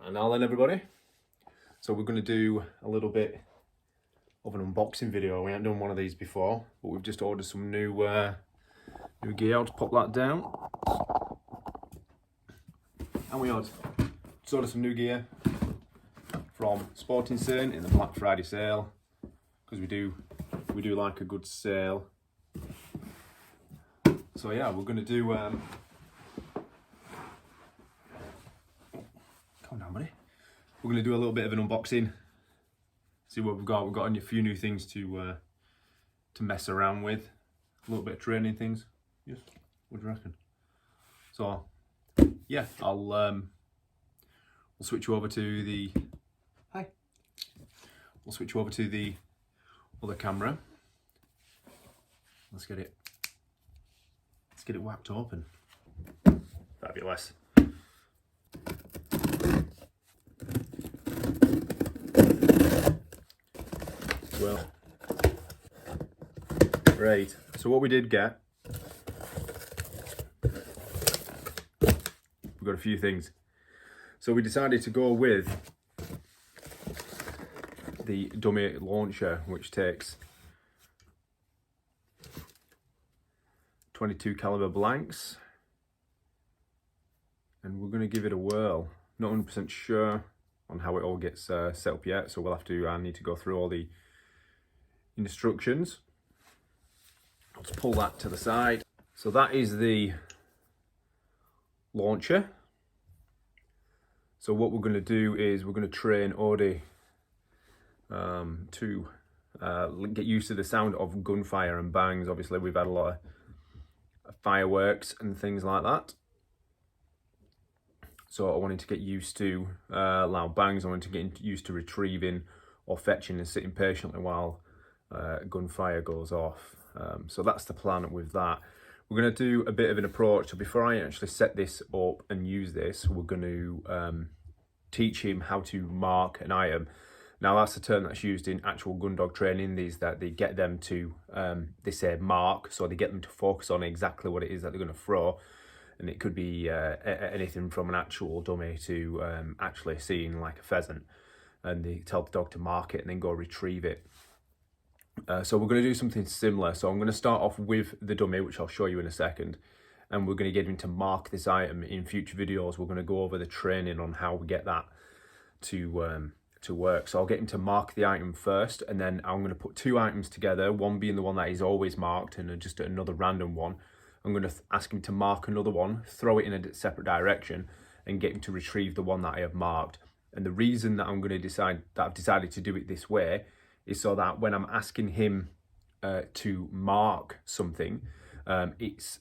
And now then, everybody, so we're going to do a little bit of an unboxing video. We haven't done one of these before, but we've just ordered some new gear. I'll just pop that down. And we ordered some new gear from Sporting Sin in the Black Friday sale, because we do like a good sale. So yeah, we're going to do calm down, buddy. We're going to do a little bit of an unboxing, see what we've got. We've got a few new things to mess around with, a little bit of training things. Yes, what do you reckon? So yeah, we'll switch you over to the We'll switch you over to the other camera. Let's get it whacked open. Fabulous. Well, great. So what we did get, we've got a few things. So we decided to go with the dummy launcher, which takes 22 caliber blanks, and we're going to give it a whirl. Not 100% sure on how it all gets set up yet, so I need to go through all the instructions. Let's pull that to the side. So that is the launcher. So what we're going to do is we're going to train Odin to get used to the sound of gunfire and bangs. Obviously we've had a lot of fireworks and things like that, so I wanted to get used to loud bangs. I wanted to get used to retrieving or fetching and sitting patiently while gunfire goes off. So that's the plan with that. We're going to do a bit of an approach. So before I actually set this up and use this, we're going to teach him how to mark an item. Now that's a term that's used in actual Gundog training, that they get them to, they say mark, so they get them to focus on exactly what it is that they're going to throw. And it could be anything from an actual dummy to actually seeing like a pheasant. And they tell the dog to mark it and then go retrieve it. So we're going to do something similar. So I'm going to start off with the dummy, which I'll show you in a second. And we're going to get him to mark this item. In future videos, we're going to go over the training on how we get that to work. So I'll get him to mark the item first, and then I'm going to put two items together, one being the one that is always marked and just another random one. I'm going to ask him to mark another one, throw it in a separate direction, and get him to retrieve the one that I have marked. And the reason that I've decided to do it this way is so that when I'm asking him to mark something, it's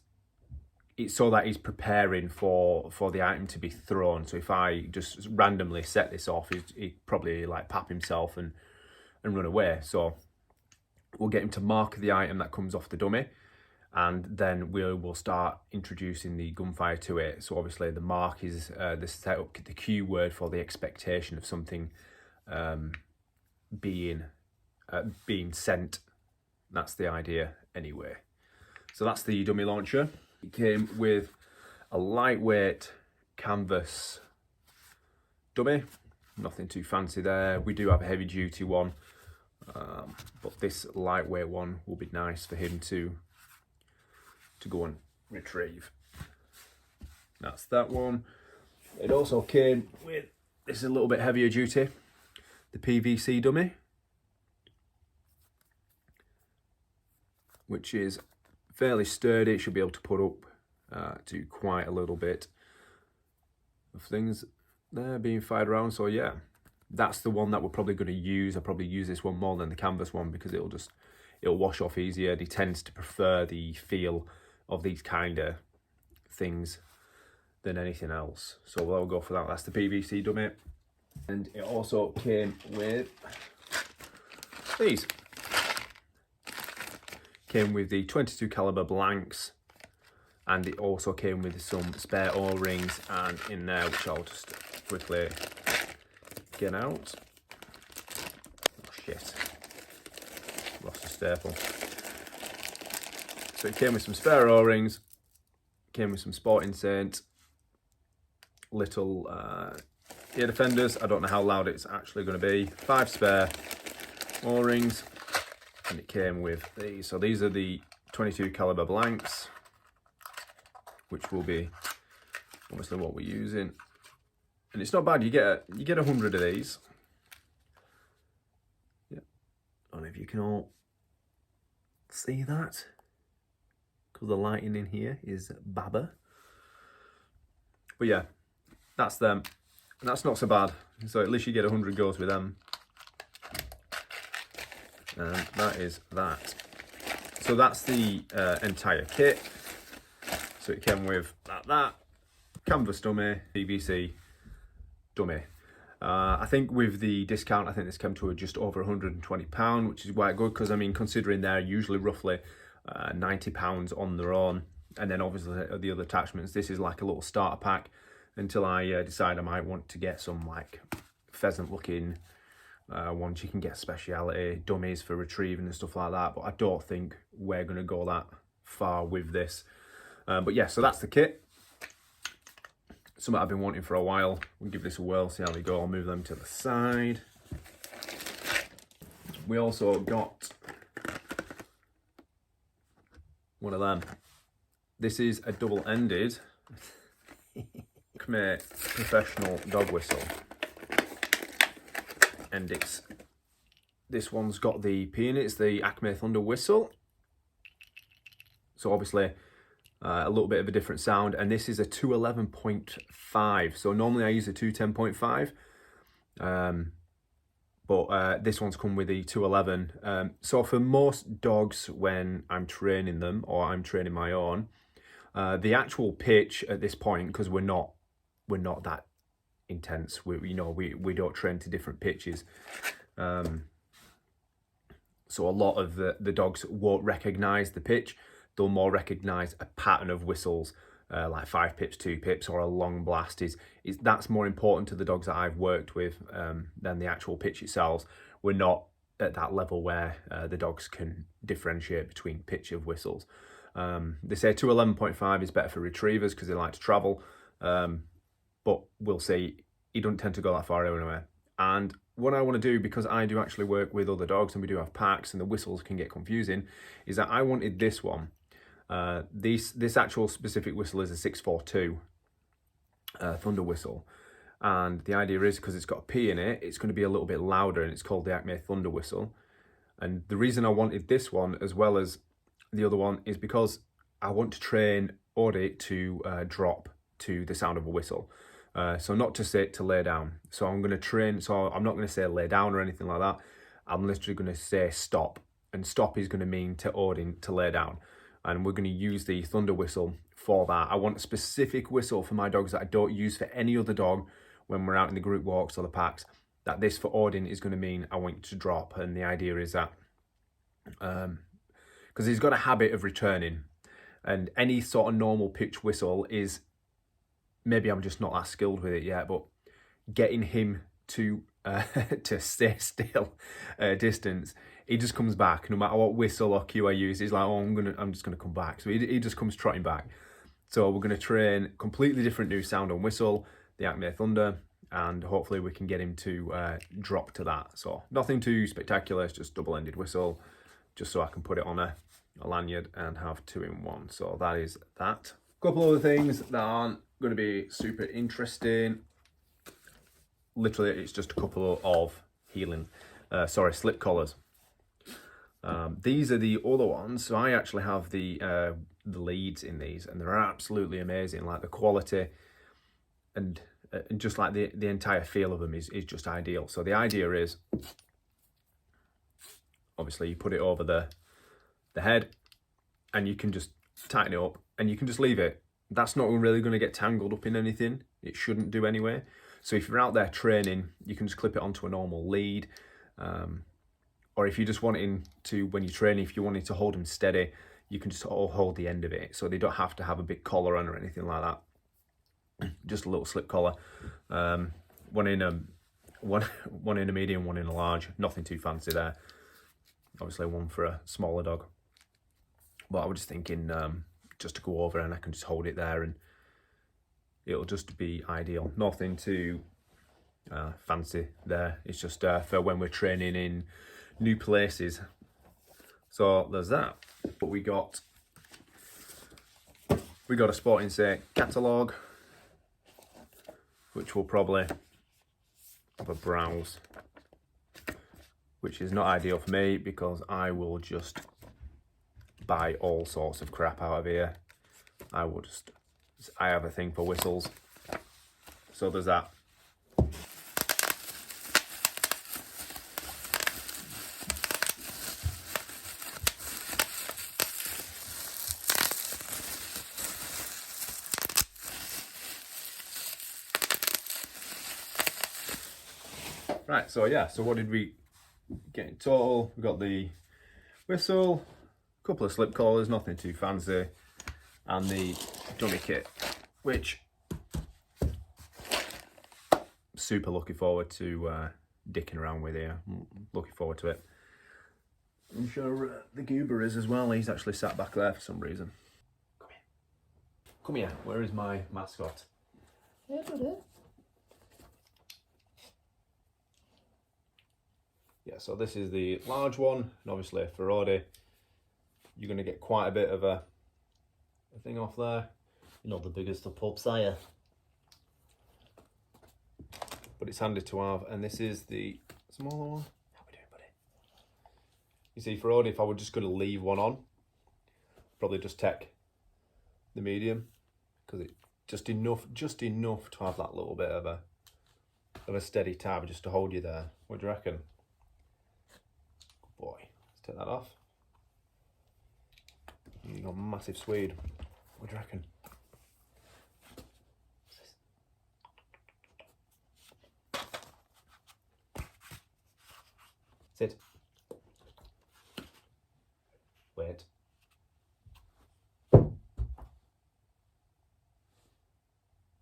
so that he's preparing for the item to be thrown. So if I just randomly set this off, he'd probably like pap himself and run away. So we'll get him to mark the item that comes off the dummy, and then we'll start introducing the gunfire to it. So obviously the mark is the setup, the cue word for the expectation of something being sent. That's the idea anyway. So that's the dummy launcher. It came with a lightweight canvas dummy, nothing too fancy there. We do have a heavy duty one, but this lightweight one will be nice for him to go and retrieve. That's that one. It also came with, this is a little bit heavier duty, the PVC dummy, which is fairly sturdy. It should be able to put up to quite a little bit of things there being fired around. So yeah, that's the one that we're probably going to use. I'll probably use this one more than the canvas one because it'll wash off easier. He tends to prefer the feel of these kind of things than anything else. So we'll go for that. That's the PVC dummy. And it also came with these. Came with the 22 caliber blanks, and it also came with some spare O-rings and in there, which I'll just quickly get out. Oh shit, lost a staple. So it came with some spare O-rings, came with some Sporting Saint little ear defenders. I don't know how loud it's actually going to be. 5 spare O-rings, and it came with these. So these are the 22 caliber blanks, which will be obviously what we're using. And it's not bad. You get 100 of these. Yeah, I don't know if you can all see that, because the lighting in here is baba. But yeah, that's them. And that's not so bad. So at least you get 100 goes with them. And that is that. So that's the entire kit. So it came with that canvas dummy, PVC dummy. I think with the discount, I think this came to just over £120, which is quite good, because I mean, considering they're usually roughly £90 on their own, and then obviously the other attachments, this is like a little starter pack until I decide I might want to get some like pheasant looking ones. You can get speciality dummies for retrieving and stuff like that, but I don't think we're going to go that far with this. But yeah, so that's the kit. Something I've been wanting for a while. We'll give this a whirl, see how they go. I'll move them to the side. We also got one of them. This is a double-ended Acme professional dog whistle. And this one's got the P in it. It's the Acme Thunder whistle. So obviously a little bit of a different sound, and this is a 211.5. So normally I use a 210.5, but this one's come with the 211. So for most dogs, when I'm training them or I'm training my own, the actual pitch at this point, because we're not that intense, we don't train to different pitches. So a lot of the dogs won't recognise the pitch. They'll more recognise a pattern of whistles, like 5 pips, 2 pips, or a long blast. That's more important to the dogs that I've worked with than the actual pitch itself. We're not at that level where the dogs can differentiate between pitch of whistles. They say 211.5 is better for retrievers because they like to travel, but we'll see. He doesn't tend to go that far anyway. And what I want to do, because I do actually work with other dogs and we do have packs and the whistles can get confusing, is that I wanted this one. This actual specific whistle is a 642 Thunder whistle, and the idea is, because it's got a P in it, it's going to be a little bit louder, and it's called the Acme Thunder whistle. And the reason I wanted this one as well as the other one is because I want to train Odin to drop to the sound of a whistle. So not to sit, to lay down. So I'm going to train, so I'm not going to say lay down or anything like that. I'm literally going to say stop, and stop is going to mean to Odin to lay down. And we're going to use the Thunder whistle for that. I want a specific whistle for my dogs that I don't use for any other dog when we're out in the group walks or the packs, that this for Odin is going to mean I want you to drop. And the idea is that, because he's got a habit of returning, and any sort of normal pitch whistle is, maybe I'm just not that skilled with it yet, but getting him to stay still distance, he just comes back. No matter what whistle or cue I use, he's like, oh, I'm just gonna come back. So he just comes trotting back. So we're gonna train completely different new sound on whistle, the Acme Thunder, and hopefully we can get him to drop to that. So nothing too spectacular, it's just double-ended whistle, just so I can put it on a lanyard and have 2 in 1. So that is that. A couple other things that aren't going to be super interesting. Literally, it's just a couple of slip collars. These are the other ones. So I actually have the leads in these, and they're absolutely amazing. Like the quality and just like the entire feel of them is just ideal. So the idea is, obviously, you put it over the head, and you can just tighten it up, and you can just leave it. That's not really going to get tangled up in anything. It shouldn't do anyway. So if you're out there training, you can just clip it onto a normal lead. Or if you're just wanting to, when you're training, if you wanted to hold them steady, you can just hold the end of it. So they don't have to have a big collar on or anything like that. Just a little slip collar. One in a medium, one in a large. Nothing too fancy there. Obviously one for a smaller dog. But I was just thinking, just to go over, and I can just hold it there and it'll just be ideal. Nothing too fancy there. It's just for when we're training in new places. So there's that. But we got a Sporting Say catalogue, which we'll probably have a browse, which is not ideal for me because I will just buy all sorts of crap out of here. I have a thing for whistles. So there's that. Right, so yeah, so what did we get in total? We got the whistle, a couple of slip collars, nothing too fancy, and the dummy kit, which super looking forward to dicking around with here. Looking forward to it. I'm sure the Goober is as well. He's actually sat back there for some reason. Come here. Come here. Where is my mascot? Yeah, buddy. Yeah, so this is the large one, and obviously for Odin, you're going to get quite a bit of a thing off there. You're not the biggest of pups, are you? But it's handy to have, and this is the smaller one. How are we doing, buddy? You see, for Odin, if I were just going to leave one on, probably just take the medium, because it's just enough to have that little bit of a steady tab just to hold you there. What do you reckon? Boy, let's take that off. You got a massive Swede. What do you reckon? Sit. Wait.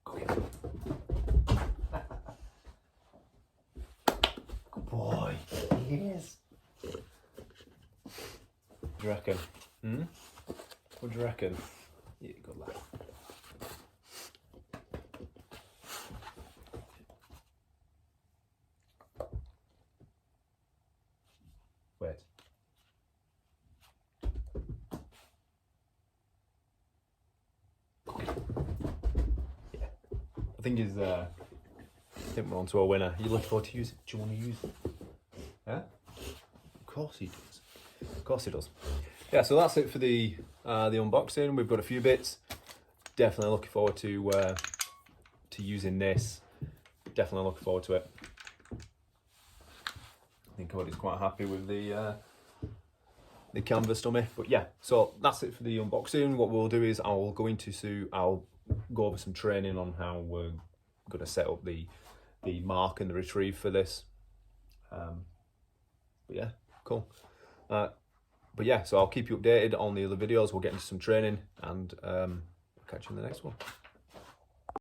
Go here. Good boy. Yes. What do you reckon? What do you reckon? Yeah, good lad. Wait. Yeah. I think we're on to a winner. You look forward to use it? Do you want to use it? Yeah? Of course he does. Of course he does. Yeah, so that's it for the unboxing. We've got a few bits. Definitely looking forward to using this. Definitely looking forward to it. I think Cody's quite happy with the canvas dummy. But yeah, so that's it for the unboxing. What we'll do is I'll go over some training on how we're going to set up the mark and the retrieve for this. But yeah, cool. But yeah, so I'll keep you updated on the other videos. We'll get into some training, and catch you in the next one.